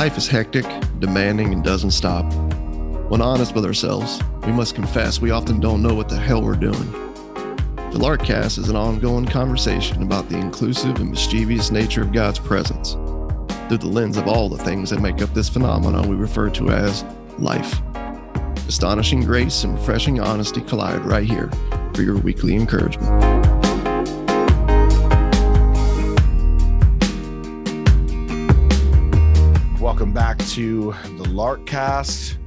Life is hectic, demanding, and doesn't stop. When honest with ourselves, we must confess we often don't know what the hell we're doing. The Larkcast is an ongoing conversation about the inclusive and mischievous nature of God's presence through the lens of all the things that make up this phenomenon we refer to as life. Astonishing grace and refreshing honesty collide right here for your weekly encouragement. Welcome back to the Larkcast.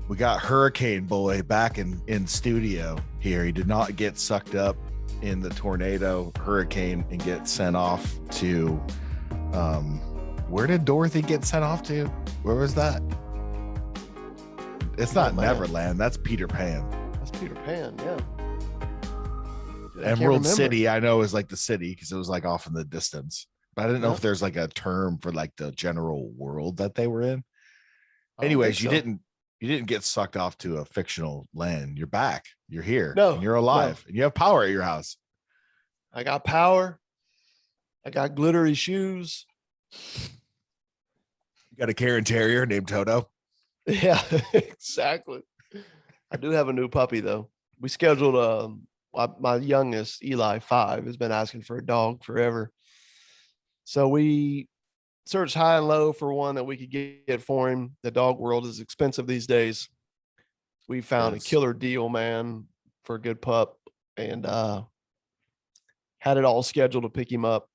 We got Hurricane Boy back in studio here. He did not get sucked up in the tornado hurricane and get sent off to where did Dorothy get sent off to? Where was that? It's not Neverland. That's Peter Pan. That's Peter Pan, yeah. Dude, Emerald City, I know, is like the city because it was like off in the distance. But I didn't know if there's like a term for like the general world that they were in. Anyways, you didn't get sucked off to a fictional land. You're back. You're here. No, and you're alive. And you have power at your house. I got power. I got glittery shoes. You got a Karen Terrier named Toto. Yeah, exactly. I do have a new puppy though. We scheduled my youngest, Eli, 5, has been asking for a dog forever. So we searched high and low for one that we could get for him. The dog world is expensive these days. We found a killer deal, man, for a good pup, and had it all scheduled to pick him up,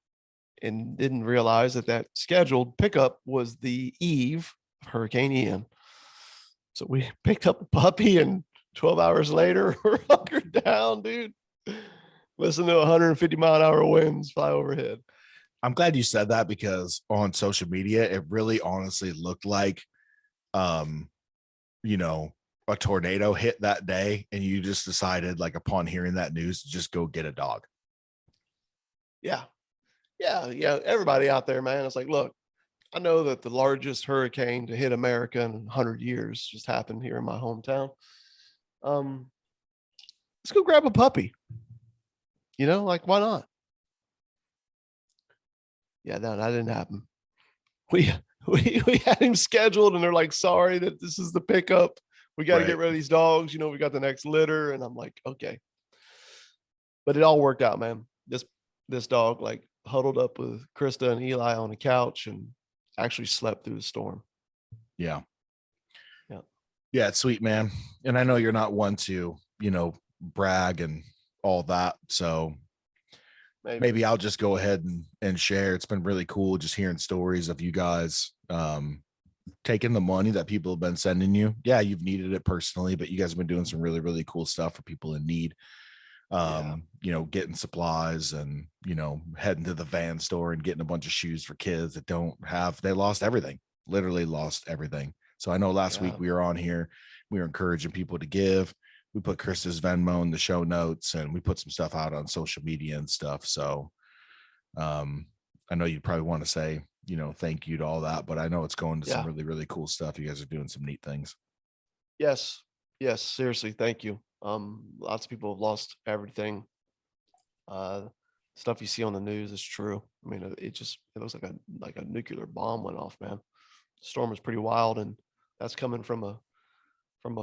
and didn't realize that scheduled pickup was the eve of Hurricane Ian. So we picked up a puppy, and 12 hours later, we're hunkered down, dude. Listen to 150-mile-an-hour winds fly overhead. I'm glad you said that because on social media, it really honestly looked like, a tornado hit that day and you just decided, like, upon hearing that news, to just go get a dog. Yeah. Everybody out there, man. It's like, look, I know that the largest hurricane to hit America in 100 years just happened here in my hometown. Let's go grab a puppy. Like, why not? Yeah, no, that didn't happen. We had him scheduled, and they're like, sorry that this is the pickup. We got to get rid of these dogs. We got the next litter. And I'm like, okay. But it all worked out, man. This dog like huddled up with Krista and Eli on a couch and actually slept through the storm. Yeah. It's sweet, man. And I know you're not one to, brag and all that. So maybe I'll just go ahead and share. It's been really cool just hearing stories of you guys taking the money that people have been sending you. Yeah, you've needed it personally, but you guys have been doing some really, really cool stuff for people in need. Getting supplies and, heading to the van store and getting a bunch of shoes for kids that they lost everything, literally lost everything. So I know last week we were on here, we were encouraging people to give. We put Krista's Venmo in the show notes and we put some stuff out on social media and stuff. So I know you'd probably want to say, thank you to all that, but I know it's going to some really, really cool stuff. You guys are doing some neat things. Yes. Seriously. Thank you. Lots of people have lost everything. Stuff you see on the news is true. I mean, it looks like a nuclear bomb went off, man. The storm was pretty wild, and that's coming from a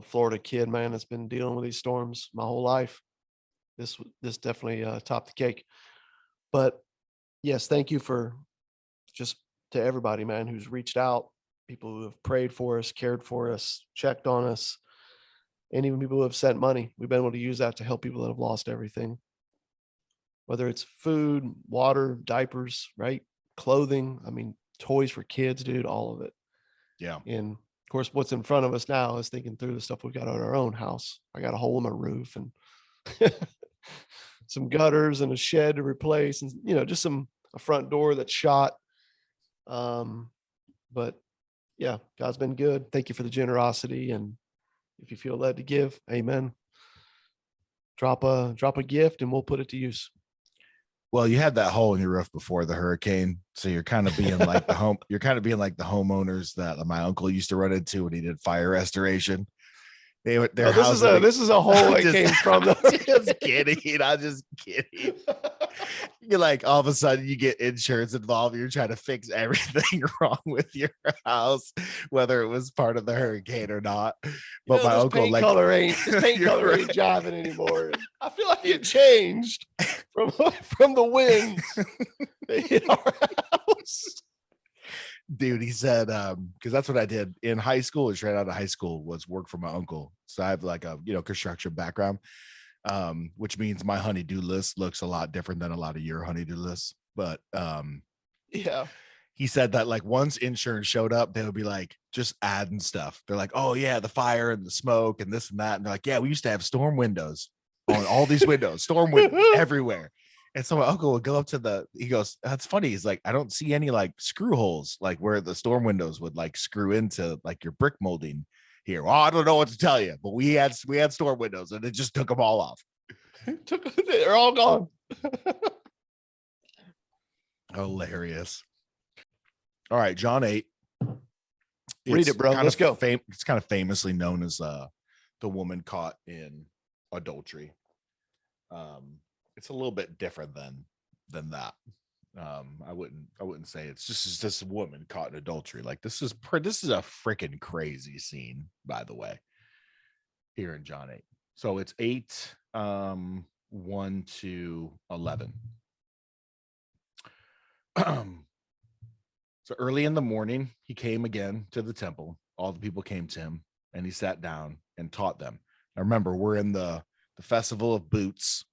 Florida kid, man, that's been dealing with these storms my whole life. This definitely topped the cake. But yes, thank you for just to everybody, man, who's reached out, people who have prayed for us, cared for us, checked on us, and even people who have sent money. We've been able to use that to help people that have lost everything, whether it's food, water, diapers, right? Clothing. I mean, toys for kids, dude, all of it. Yeah. And of course, what's in front of us now is thinking through the stuff we've got on our own house. I got a hole in my roof and some gutters and a shed to replace, and just a front door that's shot. But yeah, God's been good. Thank you for the generosity, and if you feel led to give, amen. Drop a gift and we'll put it to use. Well, you had that hole in your roof before the hurricane, so you're kind of being like the homeowners that my uncle used to run into when he did fire restoration. This is a hole that came from the I'm just kidding. You're like, all of a sudden you get insurance involved. You're trying to fix everything wrong with your house, whether it was part of the hurricane or not. But my this uncle, paint like, color ain't jiving anymore. I feel like it changed from the winds. They hit our house. Dude, he said, because that's what I did in high school, and straight out of high school was work for my uncle. So I have like a construction background, which means my honey-do list looks a lot different than a lot of your honey-do lists. But yeah, he said that like once insurance showed up, they would be like just adding stuff. They're like, oh yeah, the fire and the smoke and this and that. And they're like, yeah, we used to have storm windows on all these windows, storm windows everywhere. And so my uncle would go up to he goes, that's funny. He's like, I don't see any like screw holes, like where the storm windows would like screw into like your brick molding here. Well, I don't know what to tell you, but we had storm windows and it just took them all off. They're all gone. Hilarious. All right, John 8. Read it, bro. Let's go. It's kind of famously known as the woman caught in adultery. It's a little bit different than that. I wouldn't say it's just this woman caught in adultery. Like this is a freaking crazy scene, by the way, here in John 8. So it's 8 1 to 11. So early in the morning, he came again to the temple. All the people came to him, and he sat down and taught them. Now remember, we're in the Festival of Boots.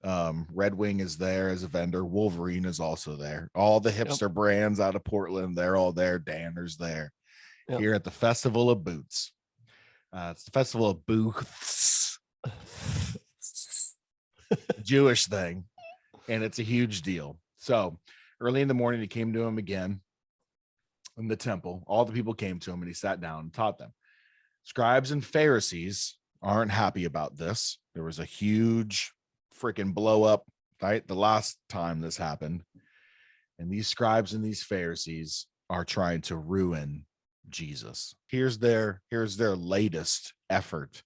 Red Wing is there as a vendor. Wolverine is also there. All the hipster brands out of Portland, they're all there. Danner's there. Here at the Festival of Boots. It's the Festival of Booths. Jewish thing. And it's a huge deal. So early in the morning, he came to him again in the temple. All the people came to him, and he sat down and taught them. Scribes and Pharisees aren't happy about this. There was a huge freaking blow up, right? The last time this happened. And these scribes and these Pharisees are trying to ruin Jesus. Here's their latest effort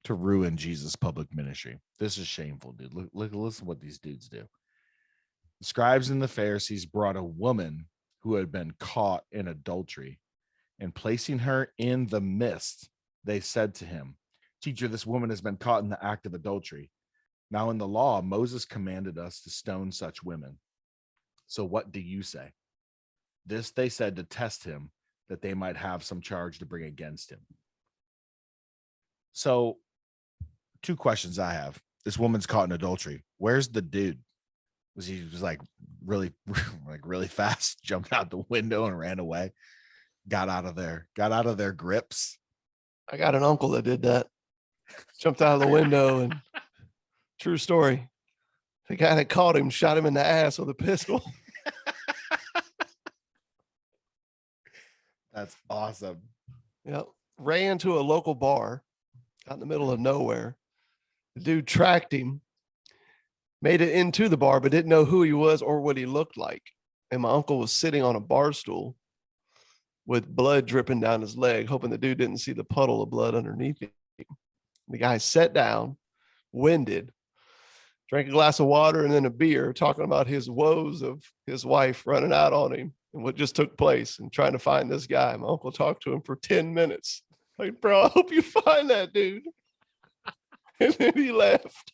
to ruin Jesus' public ministry. This is shameful, dude. Listen to what these dudes do. The scribes and the Pharisees brought a woman who had been caught in adultery, and placing her in the midst, they said to him, "Teacher, this woman has been caught in the act of adultery. Now in the law, Moses commanded us to stone such women. So what do you say?" This they said to test him, that they might have some charge to bring against him. So 2 questions I have. This woman's caught in adultery. Where's the dude? Was he like really fast, jumped out the window and ran away? Got out of their grips. I got an uncle that did that. Jumped out of the window, and true story. The guy that caught him shot him in the ass with a pistol. That's awesome. Yep. Ran to a local bar out in the middle of nowhere. The dude tracked him, made it into the bar, but didn't know who he was or what he looked like. And my uncle was sitting on a bar stool with blood dripping down his leg, hoping the dude didn't see the puddle of blood underneath him. The guy sat down, winded, drank a glass of water and then a beer, talking about his woes of his wife running out on him and what just took place, and trying to find this guy. My uncle talked to him for 10 minutes. Like, bro, I hope you find that dude. And then he left.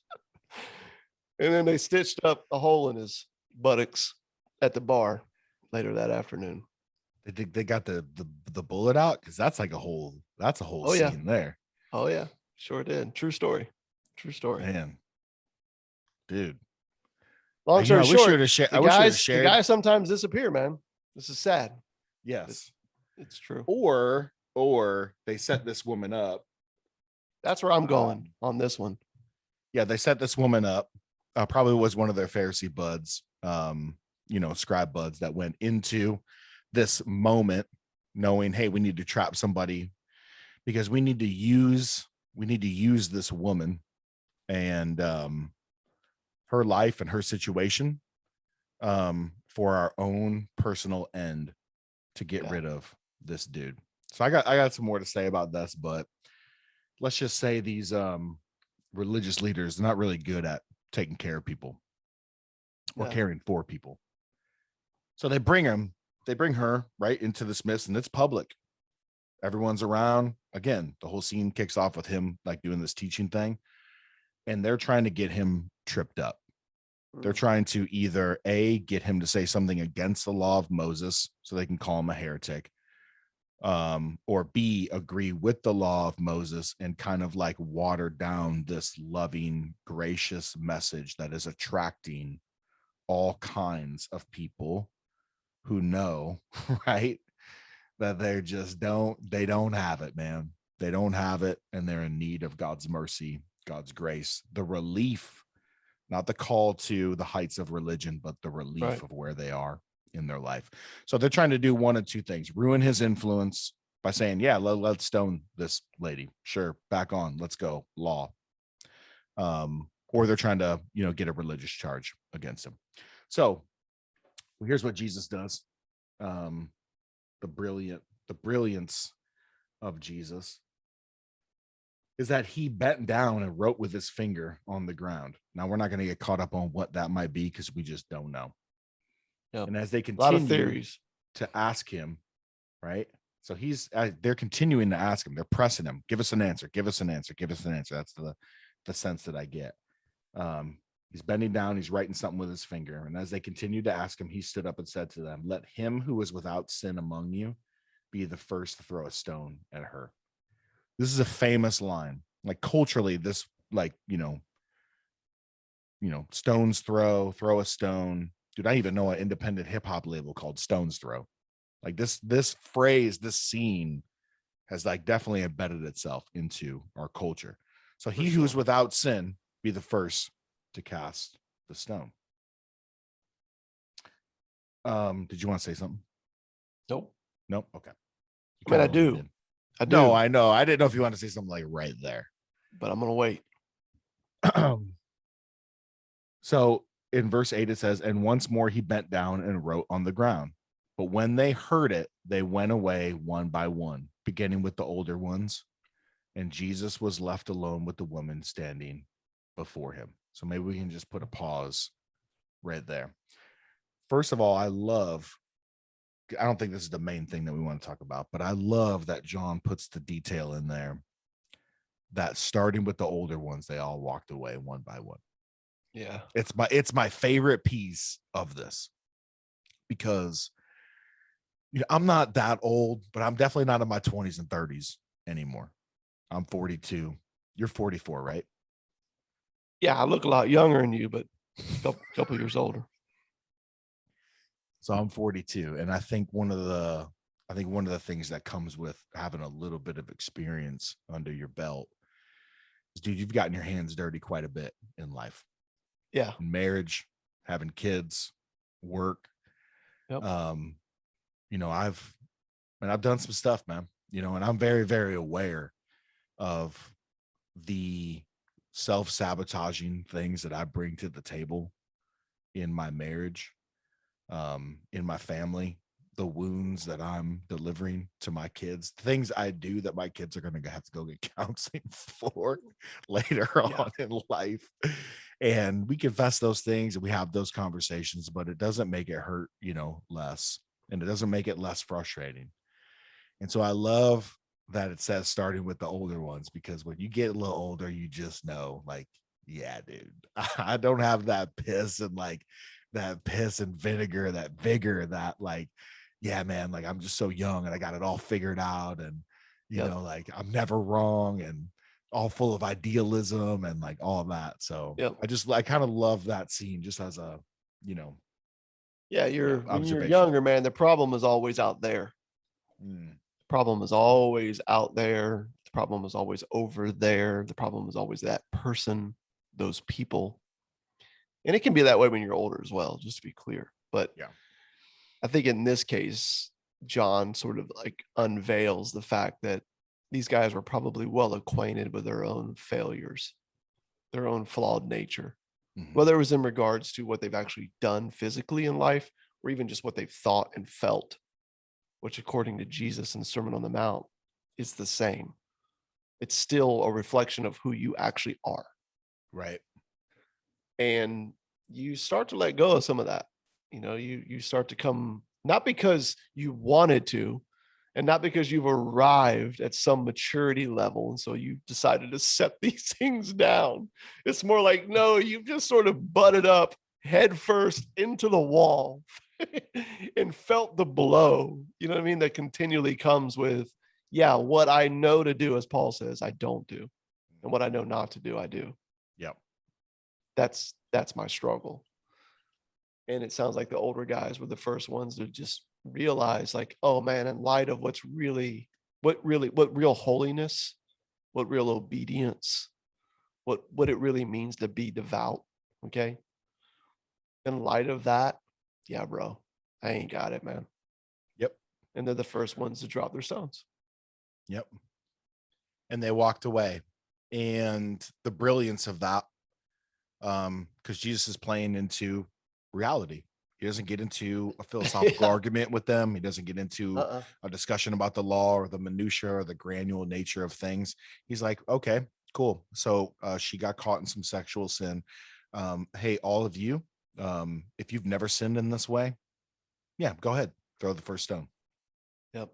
And then they stitched up a hole in his buttocks at the bar later that afternoon. They got the bullet out, because that's like a whole scene there. Oh yeah, sure did. True story. Man, dude. Long story short, the guys sometimes disappear, man. This is sad. Yes, it's true. Or they set this woman up. That's where I'm going on this one. Yeah, they set this woman up. Probably was one of their Pharisee buds, scribe buds that went into this moment knowing, hey, we need to trap somebody because we need to use this woman and her life and her situation for our own personal end to get rid of this dude. So I got some more to say about this, but let's just say these religious leaders are not really good at taking care of people. or caring for people. So they bring her right into this mist, and it's public. Everyone's around. Again, the whole scene kicks off with him like doing this teaching thing, and they're trying to get him tripped up. They're trying to either A, get him to say something against the law of Moses so they can call him a heretic, or B, agree with the law of Moses and kind of like water down this loving, gracious message that is attracting all kinds of people who know, right, that they don't have it, man. They don't have it, and they're in need of God's mercy, God's grace, the relief, not the call to the heights of religion, but the relief of where they are in their life. So they're trying to do one of two things: ruin his influence by saying, yeah, let's stone this lady. Sure. Back on. Let's go. Law. Or they're trying to, get a religious charge against him. So here's what Jesus does. The brilliance of Jesus is that he bent down and wrote with his finger on the ground. Now, we're not going to get caught up on what that might be because we just don't know. Yep. And as they continue to ask him, right? So they're continuing to ask him. They're pressing him. Give us an answer. Give us an answer. Give us an answer. That's the sense that I get. He's bending down. He's writing something with his finger. And as they continued to ask him, he stood up and said to them, "Let him who is without sin among you be the first to throw a stone at her." This is a famous line. Like culturally, this stones throw a stone. Dude, I even know an independent hip hop label called Stones Throw. Like this phrase, this scene has like definitely embedded itself into our culture. So he who is without sin be the first to cast the stone. Did you want to say something? Nope. Okay. I mean, I do. No, I know. I didn't know if you want to say something like right there, but I'm going to wait. So in verse 8, it says, "And once more he bent down and wrote on the ground. But when they heard it, they went away one by one, beginning with the older ones. And Jesus was left alone with the woman standing before him." So maybe we can just put a pause right there. First of all, I don't think this is the main thing that we want to talk about, but I love that John puts the detail in there that starting with the older ones, they all walked away one by one. Yeah. It's my favorite piece of this because I'm not that old, but I'm definitely not in my 20s and 30s anymore. I'm 42. You're 44, right? Yeah, I look a lot younger than you, but a couple years older. So I'm 42, and I think one of the things that comes with having a little bit of experience under your belt is, dude, you've gotten your hands dirty quite a bit in life. Yeah. In marriage, having kids, work. Yep. I've done some stuff, man, and I'm very, very aware of the self-sabotaging things that I bring to the table in my marriage, in my family, the wounds that I'm delivering to my kids, things I do that my kids are going to have to go get counseling for later on in life. And we confess those things and we have those conversations, but it doesn't make it hurt, less, and it doesn't make it less frustrating. And so I love that it says starting with the older ones, because when you get a little older, you just know, like, yeah, dude, I don't have that piss and vinegar, that vigor, that like, yeah, man, like I'm just so young and I got it all figured out. And, like I'm never wrong and all full of idealism and like all that. So I kind of love that scene just as a, when you're younger, man, the problem is always out there. The problem is always out there. The problem is always over there. The problem is always that person, those people. And it can be that way when you're older as well, just to be clear. But I think in this case, John sort of like unveils the fact that these guys were probably well acquainted with their own failures, their own flawed nature, whether it was in regards to what they've actually done physically in life or even just what they've thought and felt, which according to Jesus in the Sermon on the Mount is the same. It's still a reflection of who you actually are. Right. And you start to let go of some of that. You start to come, not because you wanted to, and not because you've arrived at some maturity level and so you decided to set these things down. It's more like, no, you've just sort of butted up head first into the wall and felt the blow, you know what I mean, that continually comes with, yeah, what I know to do, as Paul says, I don't do, and what I know not to do, I do. Yep. That's my struggle. And it sounds like the older guys were the first ones to just realize, like, oh man, in light of what real holiness, what real obedience, what it really means to be devout. Okay. In light of that, yeah, bro, I ain't got it, man. Yep. And they're the first ones to drop their stones. Yep. And they walked away. And the brilliance of that, because Jesus is playing into reality. He doesn't get into a philosophical argument with them. He doesn't get into a discussion about the law or the minutia or the granular nature of things. He's like, okay, cool. So she got caught in some sexual sin. Hey, all of you, if you've never sinned in this way, yeah, go ahead, throw the first stone. Yep.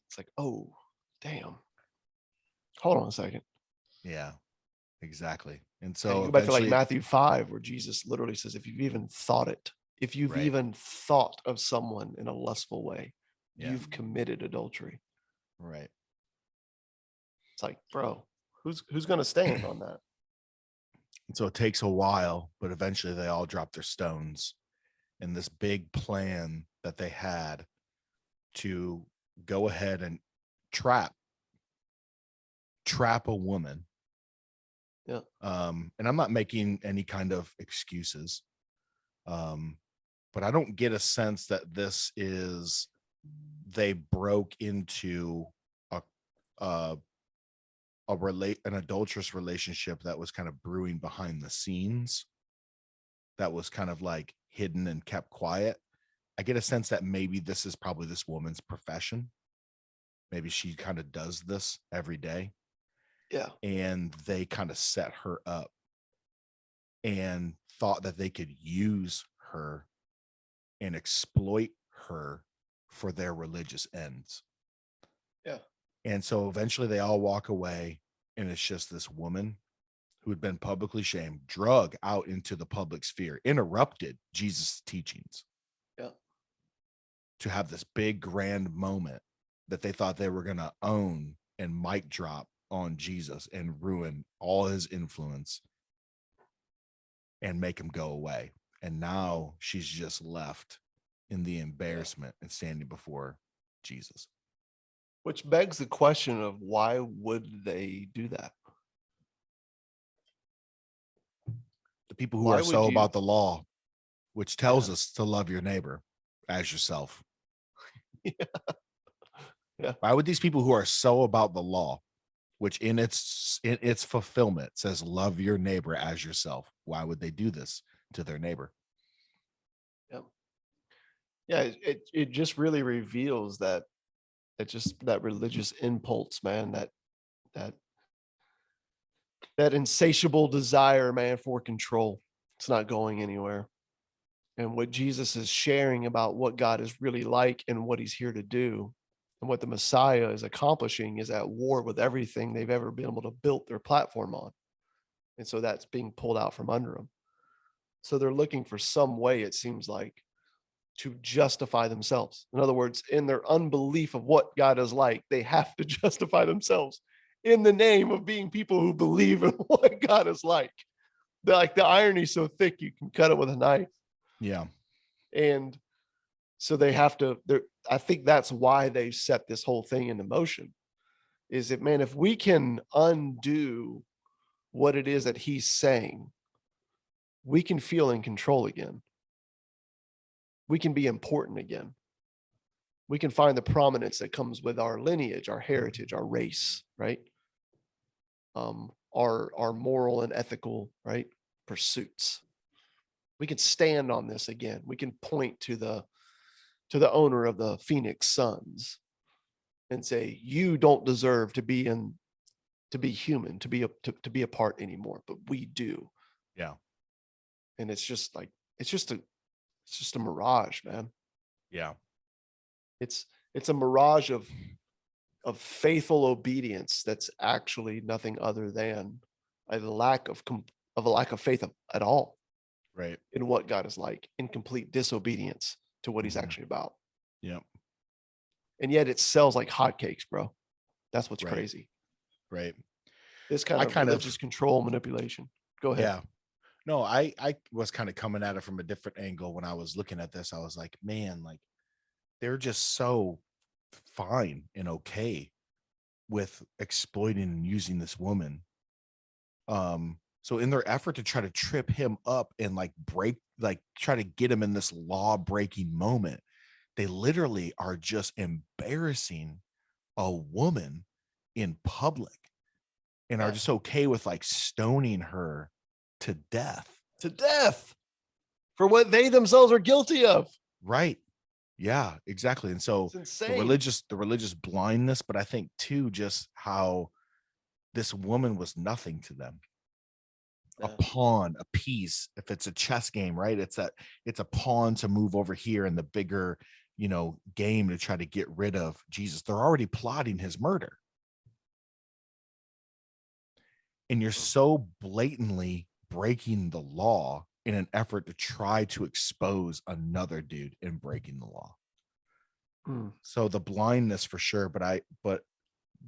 It's like, oh, damn. Hold on a second. Yeah, exactly. And so you go back to like Matthew 5, where Jesus literally says, if you've even thought it, if you've even thought of someone in a lustful way, you've committed adultery. Right. It's like, bro, who's going to stand on that? And so it takes a while, but eventually they all drop their stones. And this big plan that they had to go ahead and trap a woman. Yeah. And I'm not making any kind of excuses. But I don't get a sense that this is, they broke into an adulterous relationship that was kind of brewing behind the scenes, that was kind of like hidden and kept quiet. I get a sense that maybe this is probably this woman's profession. Maybe she kind of does this every day. Yeah. And they kind of set her up and thought that they could use her and exploit her for their religious ends. Yeah. And so eventually they all walk away, and it's just this woman who had been publicly shamed, drug out into the public sphere, interrupted Jesus' teachings. Yeah. To have this big grand moment that they thought they were going to own and mic drop on Jesus and ruin all his influence and make him go away. And now she's just left in the embarrassment and standing before Jesus. Which begs the question of, why would they do that? The people who are so about the law, which tells us to love your neighbor as yourself. Yeah. Why would these people who are so about the law, which in its fulfillment says love your neighbor as yourself, why would they do this to their neighbor? Yeah, it just really reveals that religious impulse, man, that insatiable desire, man, for control. It's not going anywhere. And what Jesus is sharing about what God is really like and what he's here to do and what the Messiah is accomplishing is at war with everything they've ever been able to build their platform on. And so that's being pulled out from under them. So they're looking for some way, it seems like, to justify themselves. In other words, in their unbelief of what God is like, they have to justify themselves in the name of being people who believe in what God is like. The irony is so thick you can cut it with a knife. Yeah. And so they have to, I think that's why they set this whole thing into motion. Is that, man, if we can undo what it is that he's saying, we can feel in control again. We can be important again. We can find the prominence that comes with our lineage, our heritage, our race, right? Our moral and ethical, right, pursuits. We can stand on this again. We can point to the owner of the Phoenix Suns and say, you don't deserve to be human, to be a part anymore, but we do. Yeah. And it's just like, it's just a mirage, man. Yeah. It's a mirage of faithful obedience that's actually nothing other than a lack of faith at all Right. in what God is like, in complete disobedience to what he's Mhm. actually about. Yeah. And yet it sells like hotcakes, bro. That's what's Right. crazy. Right. This kind I of kind religious of, control manipulation. Go ahead. yeah. No, I was kind of coming at it from a different angle when I was looking at this. I was like, man, like they're just so fine and okay with exploiting and using this woman. So in their effort to try to trip him up and like try to get him in this law breaking moment, they literally are just embarrassing a woman in public and are just okay with like stoning her to death. To death for what they themselves are guilty of. Right. Yeah, exactly. And so It's insane. the religious blindness, but I think too, just how this woman was nothing to them. A pawn, a piece. If it's a chess game, right? It's a pawn to move over here in the bigger, game to try to get rid of Jesus. They're already plotting his murder. And you're so blatantly breaking the law in an effort to try to expose another dude in breaking the law. So the blindness for sure, but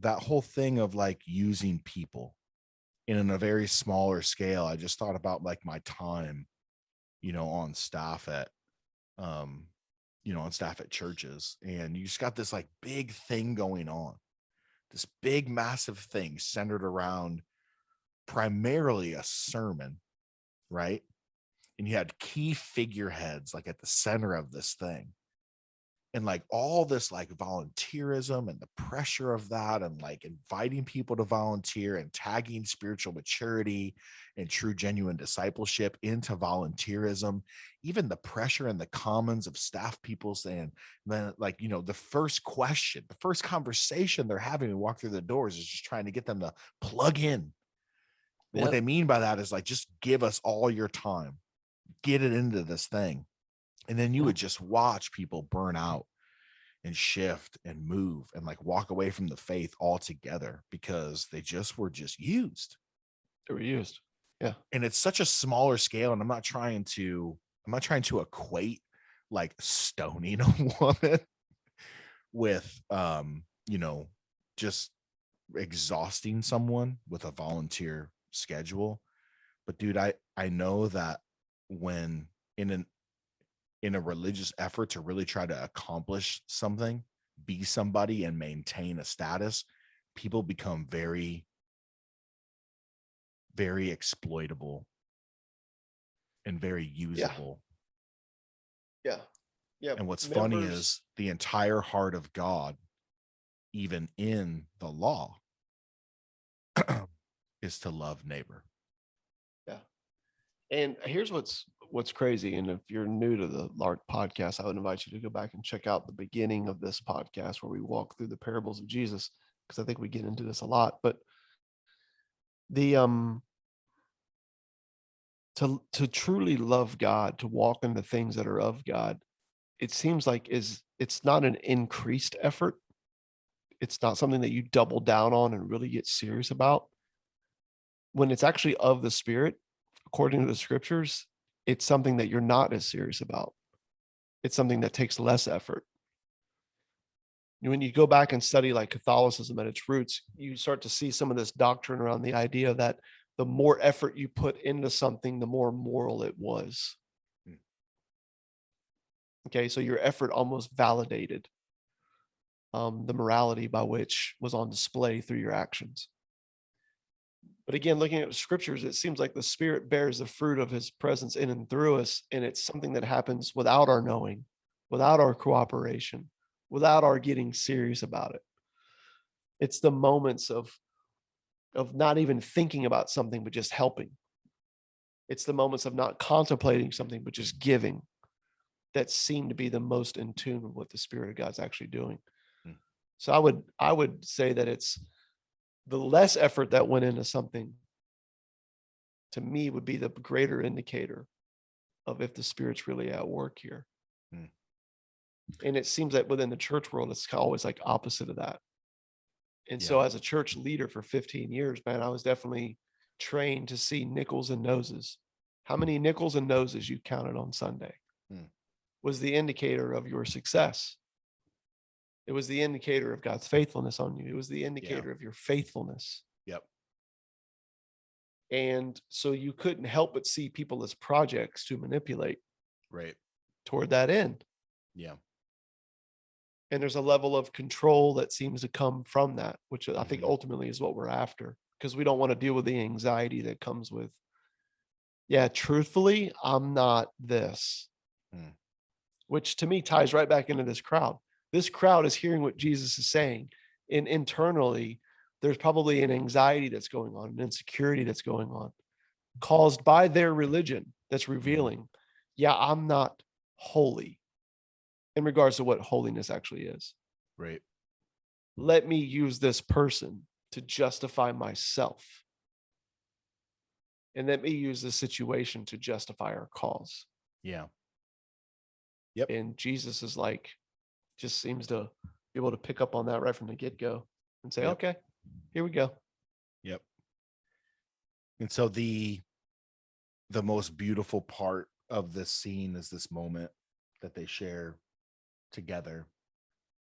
that whole thing of like using people in a very smaller scale, I just thought about like my time, on staff at churches, and you just got this like big thing going on, this big massive thing centered around primarily a sermon, right? And you had key figureheads like at the center of this thing. And like all this like volunteerism and the pressure of that, and like inviting people to volunteer and tagging spiritual maturity and true genuine discipleship into volunteerism, even the pressure in the commons of staff people saying, then like, the first conversation they're having to walk through the doors is just trying to get them to plug in. Yep. What they mean by that is like, just give us all your time, get it into this thing. And then you would just watch people burn out and shift and move and like walk away from the faith altogether because they were used. They were used. Yeah. And it's such a smaller scale. And I'm not trying to equate like stoning a woman with, just exhausting someone with a volunteer schedule. But dude, I know that when in a religious effort to really try to accomplish something, be somebody and maintain a status, people become very, very exploitable and very usable. Yeah. Yeah. And what's funny is the entire heart of God, even in the law, is to love neighbor. Yeah. And here's what's crazy. And if you're new to the Lark podcast, I would invite you to go back and check out the beginning of this podcast where we walk through the parables of Jesus, because I think we get into this a lot. But the to truly love God, to walk in the things that are of God, it seems like it's not an increased effort. It's not something that you double down on and really get serious about. When it's actually of the Spirit, according to the scriptures, it's something that you're not as serious about. It's something that takes less effort. When you go back and study like Catholicism at its roots, you start to see some of this doctrine around the idea that the more effort you put into something, the more moral it was. Okay, so your effort almost validated the morality by which was on display through your actions. But again, looking at the scriptures, it seems like the Spirit bears the fruit of his presence in and through us. And it's something that happens without our knowing, without our cooperation, without our getting serious about it. It's the moments of not even thinking about something, but just helping. It's the moments of not contemplating something, but just giving, that seem to be the most in tune with what the Spirit of God's actually doing. So I would say that it's the less effort that went into something, to me, would be the greater indicator of if the Spirit's really at work here. Hmm. And it seems that within the church world, it's always like opposite of that. And so as a church leader for 15 years, man, I was definitely trained to see nickels and noses. How many nickels and noses you counted on Sunday was the indicator of your success. It was the indicator of God's faithfulness on you. It was the indicator of your faithfulness. Yep. And so you couldn't help but see people as projects to manipulate toward that end. Yeah. And there's a level of control that seems to come from that, which I think ultimately is what we're after, because we don't want to deal with the anxiety that comes with, truthfully, I'm not this, which to me ties right back into this crowd. This crowd is hearing what Jesus is saying. And internally, there's probably an anxiety that's going on, an insecurity that's going on, caused by their religion that's revealing, I'm not holy in regards to what holiness actually is. Right. Let me use this person to justify myself. And let me use this situation to justify our cause. Yeah. Yep. And Jesus is like, just seems to be able to pick up on that right from the get-go and say, okay, here we go. Yep. And so the most beautiful part of this scene is this moment that they share together.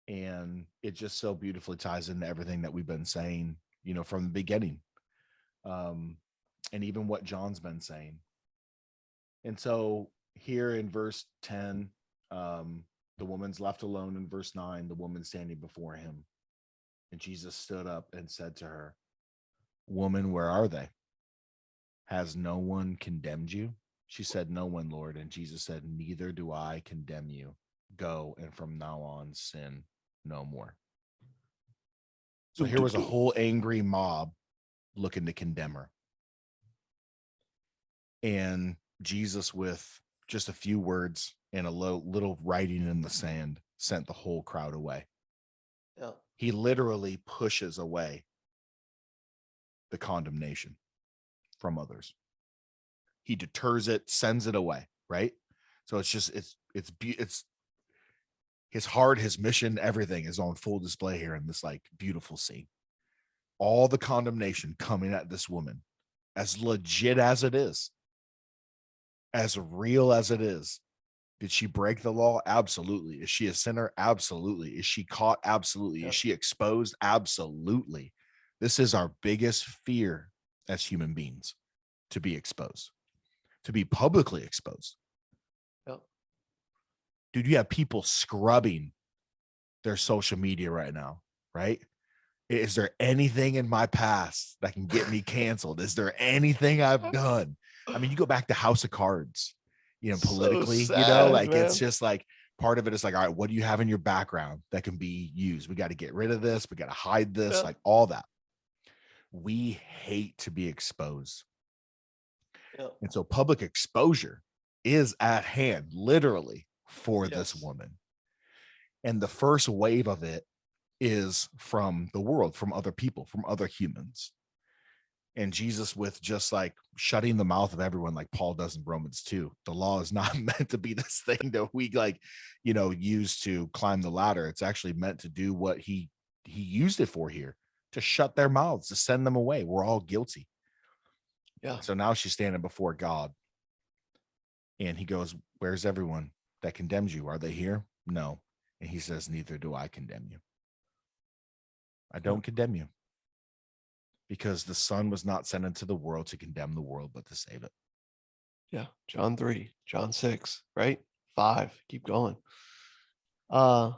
And it just so beautifully ties into everything that we've been saying, from the beginning. And even what John's been saying. And so here in verse 10, the woman's left alone. In verse 9, the woman standing before him. And Jesus stood up and said to her, "Woman, where are they? Has no one condemned you?" She said, "No one, Lord." And Jesus said, "Neither do I condemn you. Go, and from now on sin no more." So here was a whole angry mob looking to condemn her. And Jesus, with just a few words and a little writing in the sand, sent the whole crowd away. Yeah. He literally pushes away the condemnation from others. He deters it, sends it away, right? So it's his heart, his mission, everything is on full display here in this like beautiful scene. All the condemnation coming at this woman, as legit as it is, as real as it is. Did she break the law? Absolutely. Is she a sinner? Absolutely. Is she caught? Absolutely. Is she exposed? Absolutely. This is our biggest fear as human beings, to be exposed, to be publicly exposed. Dude, you have people scrubbing their social media right now, right? Is there anything in my past that can get me canceled? Is there anything I've done? I mean, you go back to House of Cards, politically, so sad, man. It's just like part of it is like, all right, what do you have in your background that can be used? We got to get rid of this. We got to hide this, like all that. We hate to be exposed. And so public exposure is at hand, literally, for this woman. And the first wave of it is from the world, from other people, from other humans. And Jesus, with just like shutting the mouth of everyone, like Paul does in Romans 2, the law is not meant to be this thing that we use to climb the ladder. It's actually meant to do what he used it for here, to shut their mouths, to send them away. We're all guilty. Yeah. So now she's standing before God, and he goes, "Where's everyone that condemns you? Are they here?" No. And he says, "Neither do I condemn you. I don't condemn you, because the Son was not sent into the world to condemn the world, but to save it." Yeah. John 3, John 6, right? 5. Keep going. Yeah,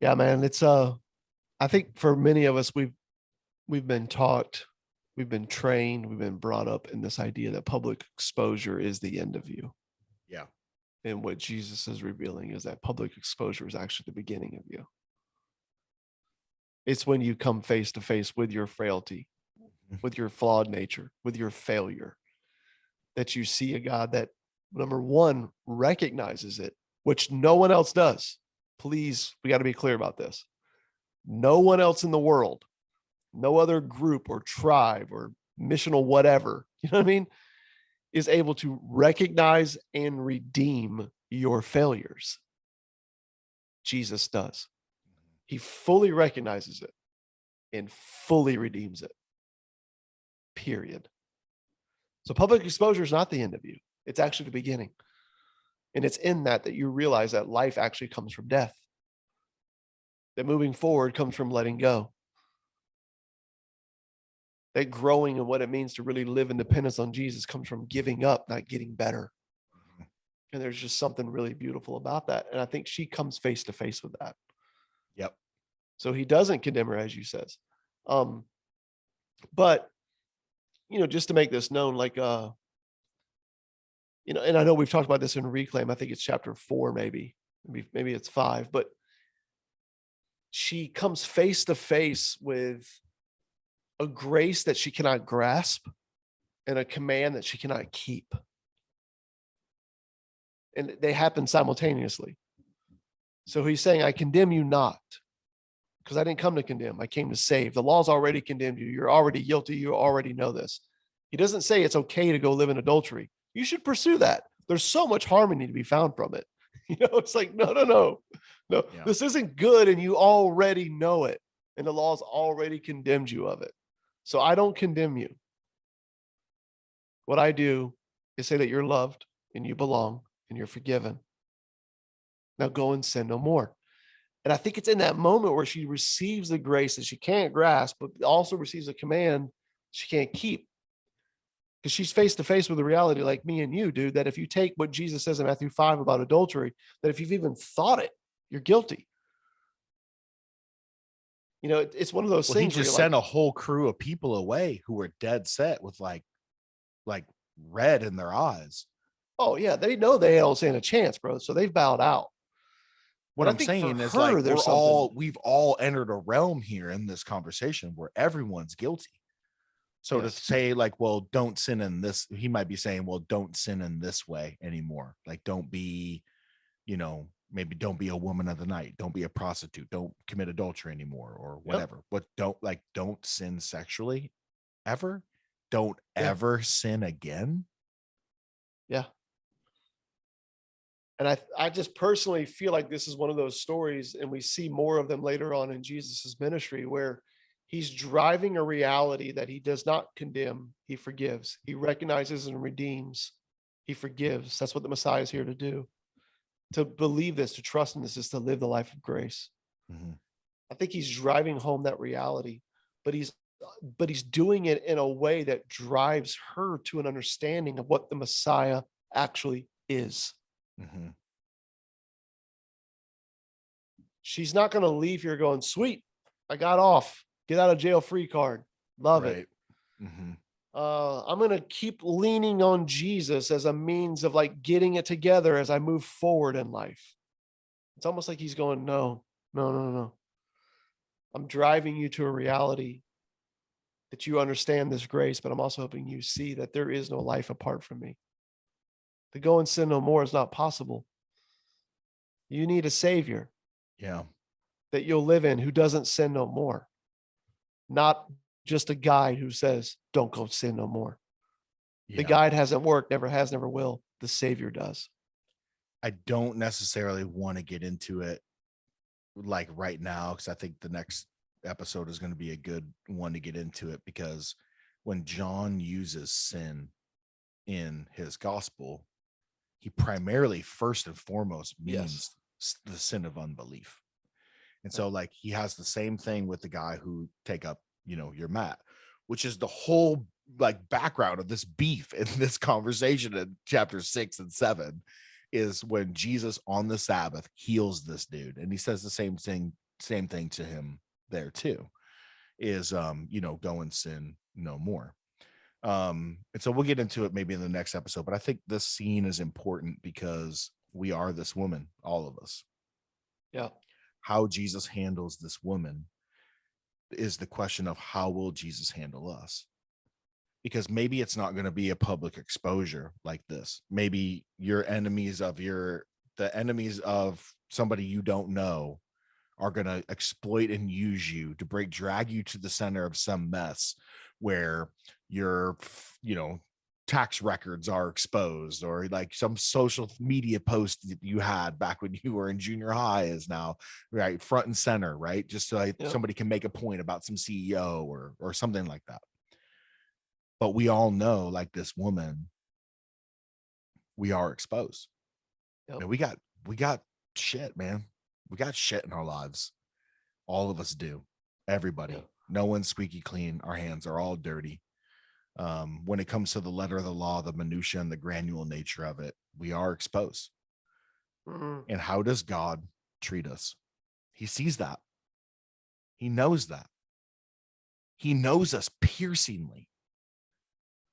man. It's I think for many of us, we've been taught, we've been trained, we've been brought up in this idea that public exposure is the end of you. Yeah. And what Jesus is revealing is that public exposure is actually the beginning of you. It's when you come face to face with your frailty, with your flawed nature, with your failure, that you see a God that, number one, recognizes it, which no one else does. Please, we got to be clear about this. No one else in the world, no other group or tribe or missional whatever, you know what I mean, is able to recognize and redeem your failures. Jesus does. He fully recognizes it and fully redeems it. Period. So public exposure is not the end of you. It's actually the beginning. And it's in that you realize that life actually comes from death. That moving forward comes from letting go. That growing and what it means to really live in dependence on Jesus comes from giving up, not getting better. And there's just something really beautiful about that. And I think she comes face to face with that. Yep. So he doesn't condemn her, as you says. But, just to make this known, like, and I know we've talked about this in Reclaim. I think it's chapter 4, maybe it's 5, but she comes face to face with a grace that she cannot grasp and a command that she cannot keep. And they happen simultaneously. So he's saying, I condemn you not, because I didn't come to condemn. I came to save. The law's already condemned you. You're already guilty. You already know this. He doesn't say it's okay to go live in adultery. You should pursue that. There's so much harmony to be found from it. It's like, no. Yeah. This isn't good, and you already know it. And the law's already condemned you of it. So I don't condemn you. What I do is say that you're loved and you belong and you're forgiven. Now go and sin no more. And I think it's in that moment where she receives the grace that she can't grasp, but also receives a command she can't keep. Because she's face to face with the reality, like me and you, dude, that if you take what Jesus says in Matthew 5 about adultery, that if you've even thought it, you're guilty. It's one of those things. He just sent a whole crew of people away who were dead set with like red in their eyes. Oh yeah, they know they don't stand a chance, bro. So they've bowed out. What I'm saying is, like, we've all entered a realm here in this conversation where everyone's guilty. So to say, like, well, don't sin in this, he might be saying, well, don't sin in this way anymore. Like, don't be, maybe don't be a woman of the night. Don't be a prostitute. Don't commit adultery anymore or whatever. But don't sin sexually ever. Don't ever sin again. Yeah. And I just personally feel like this is one of those stories, and we see more of them later on in Jesus's ministry, where he's driving a reality that he does not condemn. He forgives. He recognizes and redeems. He forgives. That's what the Messiah is here to do. To believe this, to trust in this, is to live the life of grace. Mm-hmm. I think he's driving home that reality, but he's doing it in a way that drives her to an understanding of what the Messiah actually is. Mm-hmm. She's not going to leave here going, sweet, I got off, get out of jail free card. Love it. Mm-hmm. I'm going to keep leaning on Jesus as a means of like getting it together as I move forward in life. It's almost like he's going, no. I'm driving you to a reality that you understand this grace, but I'm also hoping you see that there is no life apart from me. To go and sin no more is not possible. You need a savior. Yeah. That you'll live in who doesn't sin no more. Not just a guide who says, don't go sin no more. Yeah. The guide hasn't worked, never has, never will. The savior does. I don't necessarily want to get into it like right now, because I think the next episode is going to be a good one to get into it, because when John uses sin in his gospel, he primarily, first and foremost, means the sin of unbelief. And so like he has the same thing with the guy who take up, your mat, which is the whole like background of this beef in this conversation in chapter 6 and 7, is when Jesus on the Sabbath heals this dude. And he says the same thing to him there too, is, go and sin no more. And so we'll get into it maybe in the next episode, but I think this scene is important because we are this woman, all of us. Yeah. How Jesus handles this woman is the question of how will Jesus handle us? Because maybe it's not going to be a public exposure like this. Maybe your enemies of the enemies of somebody you don't know are going to exploit and use you to drag you to the center of some mess where you're, tax records are exposed, or like some social media post that you had back when you were in junior high is now right front and center, right? Just so somebody can make a point about some CEO or something like that. But we all know, like this woman, we are exposed. And we got shit, man. We got shit in our lives. All of us do. Everybody. No one's squeaky clean. Our hands are all dirty. When it comes to the letter of the law, the minutia and the granular nature of it, we are exposed. And how does God treat us? He sees that. He knows that. He knows us piercingly,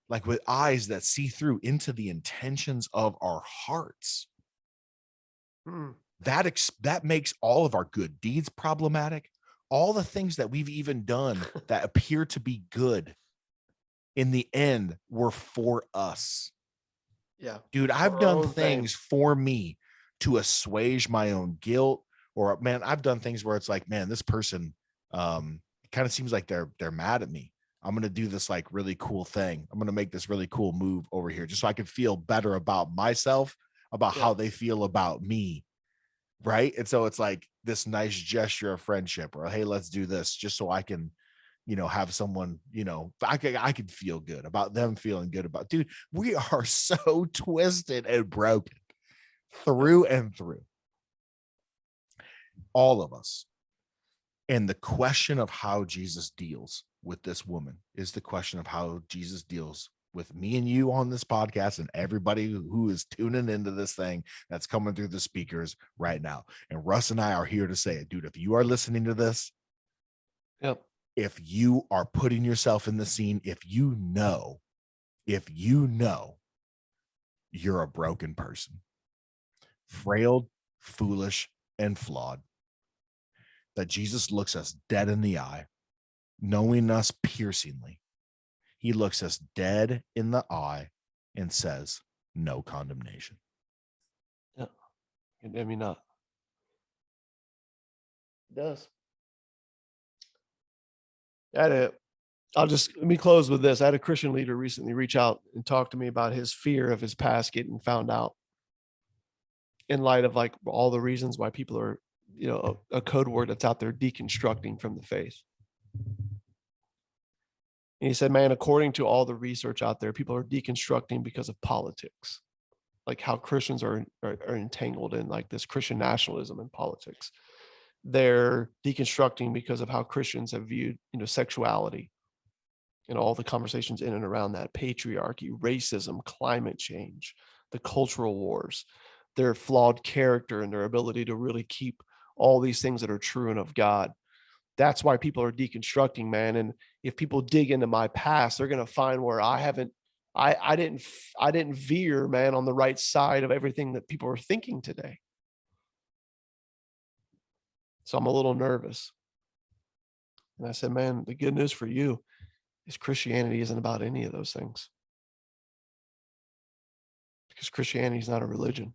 like with eyes that see through into the intentions of our hearts. That makes all of our good deeds problematic. All the things that we've even done that appear to be good, in the end, were for us. Yeah. Dude, I've done things for me to assuage my own guilt, or man, I've done things where it's like, man, this person kind of seems like they're mad at me. I'm going to do this like really cool thing. I'm going to make this really cool move over here just so I can feel better about myself, about how they feel about me. Right. And so it's like this nice gesture of friendship, or, hey, let's do this just so I can, have someone, I can feel good about them feeling good about, dude, we are so twisted and broken through and through. All of us. And the question of how Jesus deals with this woman is the question of how Jesus deals with me and you on this podcast, and everybody who is tuning into this thing that's coming through the speakers right now. And Russ and I are here to say it, dude. If you are listening to this, if you are putting yourself in the scene, if you know you're a broken person, frail, foolish, and flawed, that Jesus looks us dead in the eye, knowing us piercingly. He looks us dead in the eye and says, no condemnation. Yeah. Condemn me not. It does. Let me close with this. I had a Christian leader recently reach out and talk to me about his fear of his past getting found out, in light of like all the reasons why people are, a code word that's out there, deconstructing from the faith. And he said, man, according to all the research out there, people are deconstructing because of politics, like how Christians are entangled in like this Christian nationalism and politics. They're deconstructing because of how Christians have viewed, sexuality and all the conversations in and around that, patriarchy, racism, climate change, the cultural wars, their flawed character and their ability to really keep all these things that are true and of God. That's why people are deconstructing, man. And if people dig into my past, they're going to find where I didn't veer, man, on the right side of everything that people are thinking today. So I'm a little nervous. And I said, man, the good news for you is Christianity isn't about any of those things. Because Christianity is not a religion.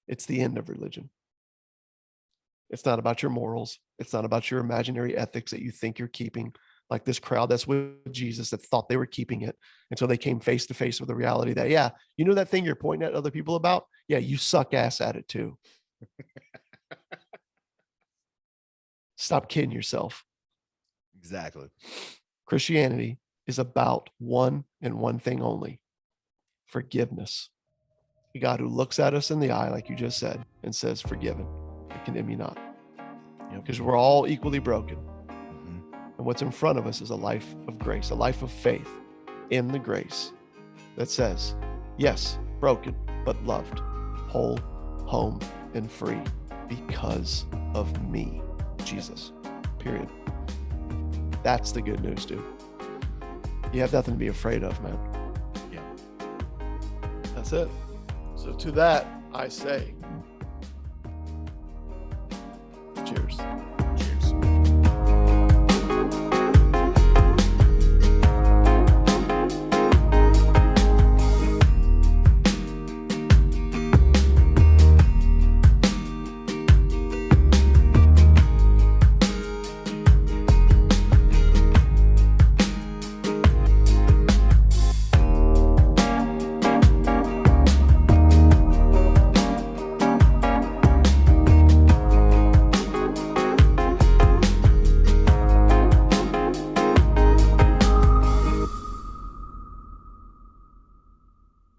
It's the end of religion. It's not about your morals. It's not about your imaginary ethics that you think you're keeping, like this crowd that's with Jesus that thought they were keeping it until they came face to face with the reality that, yeah, that thing you're pointing at other people about? Yeah, you suck ass at it too. Stop kidding yourself. Exactly. Christianity is about one and one thing only: forgiveness. A God who looks at us in the eye, like you just said, and says, forgiven, and condemn you not. Because we're all equally broken. And what's in front of us is a life of grace, a life of faith in the grace that says, yes, broken, but loved, whole, home, and free because of me, Jesus, period. That's the good news, dude. You have nothing to be afraid of, man. Yeah. That's it. So to that, I say,